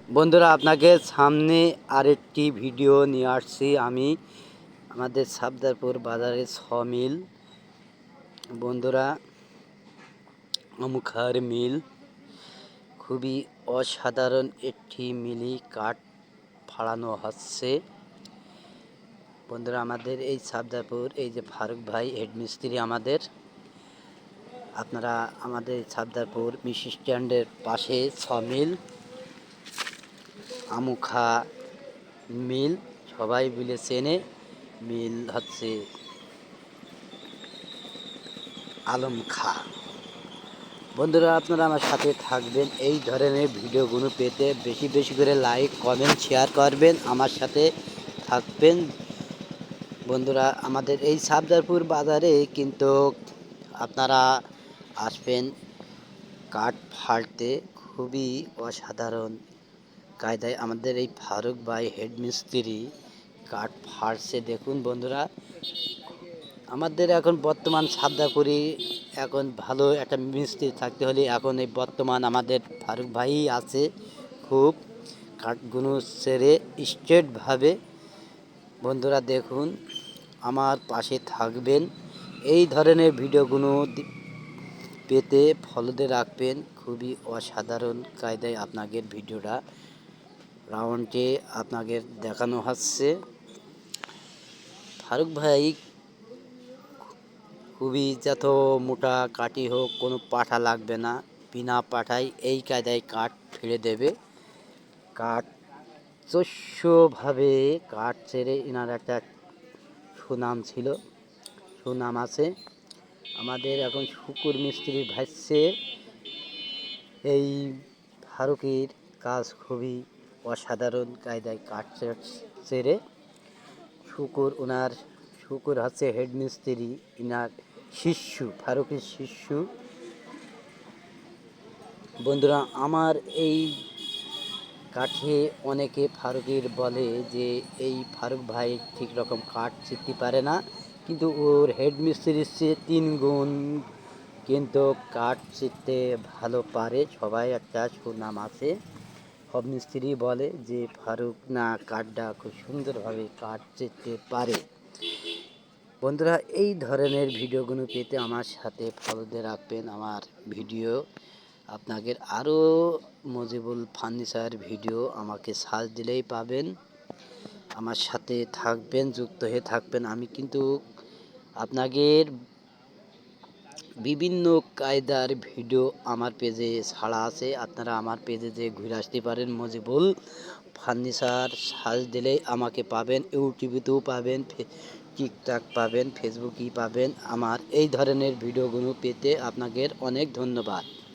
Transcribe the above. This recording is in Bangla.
বন্ধুরা, আপনাকে সামনে আরেকটি ভিডিও নিয়ে আসছি আমি। আমাদের সাবদারপুর বাজারে মিল বন্ধুরা, আমুখার মিল খুবই অসাধারণ একটি মিলি কাঠ ফাড়ানো হচ্ছে। বন্ধুরা, আমাদের এই সাবদারপুর, এই যে ফারুক ভাই হেডমিস্ত্রি আমাদের, আপনারা আমাদের সাবদারপুর মিস স্ট্যান্ডের পাশে মিল আমুখা মিল সবাই মিলে চেনে। মিল হচ্ছে আলম খা। বন্ধুরা, আপনারা আমার সাথে থাকবেন, এই ধরনের ভিডিওগুলো পেতে বেশি বেশি করে লাইক কমেন্ট শেয়ার করবেন, আমার সাথে থাকবেন। বন্ধুরা, আমাদের এই সাবদারপুর বাজারে কিন্তু আপনারা আসবেন কাঠ ফাড়তে, খুবই অসাধারণ কায়দায় আমাদের এই ফারুক ভাই হেডমিস্ত্রি কাঠ ফাড়ছে। দেখুন বন্ধুরা, আমাদের এখন বর্তমান সাবদারপুরে এখন ভালো একটা মিস্ত্রি থাকতে হলে এখন এই বর্তমান আমাদের ফারুক ভাই আছে। খুব কাঠগুলো সেরে স্ট্রেটভাবে। বন্ধুরা দেখুন, আমার পাশে থাকবেন, এই ধরনের ভিডিওগুলো পেতে ফলোতে রাখবেন। খুবই অসাধারণ কায়দায় আপনাদের ভিডিওটা রাউন্ডে আপনাদের দেখানো হচ্ছে। ফারুক ভাই খুবই যত মোটা কাঠি হোক, কোনো পাঠা লাগবে না, বিনা পাঠাই এই কায়দায় কাঠ ফেলে দেবে। কাঠ চস্যভাবে কাঠ ছেড়ে এনার একটা সুনাম ছিল, সুনাম আছে। আমাদের এখন শুকুর মিস্ত্রি ভাসছে। এই ফারুকের কাজ খুবই অসাধারণ কায়দায় কাঠ ছেড়ে। শুকুর হচ্ছে হেড মিস্ত্রি, ইনার শিষ্য, ফারুকের শিষ্য। বন্ধুরা, আমার এই কাঠে অনেকে ফারুকের বলে যে এই ফারুক ভাই ঠিক রকম কাঠ চিনতে পারে না, কিন্তু ওর হেড মিস্ত্রির চেয়ে 3 গুণ কিন্তু কাঠ চিনতে ভালো পারে। সবাই একটা সুনাম আছে। সব মিস্ত্রি বলে যে ফারুক না কাঠটা খুব সুন্দরভাবে কাঠ চিনতে পারে। বন্ধুরা, এই ধরনের ভিডিওগুলো পেতে আমার সাথে ফলোতে রাখবেন। আমার ভিডিও আপনাদের আরও মজিবুল ফার্নিচার ভিডিও আমাকে সার্চ দিলেই পাবেন। আমার সাথে থাকবেন, যুক্ত হয়ে থাকবেন। আমি কিন্তু আপনাদের বিভিন্ন কায়দার ভিডিও আমার পেজে ছাড়া আছে, আপনারা আমার পেজে যে ঘুরে আসতে পারেন। মজিবুল ফার্নিচার সার্চ দিলেই আমাকে পাবেন। ইউটিউবেতেও পাবেন, টিকটক পাবেন, ফেসবুকেই পাবেন। আমার এই ধরনের ভিডিওগুলো পেতে আপনাদের অনেক ধন্যবাদ।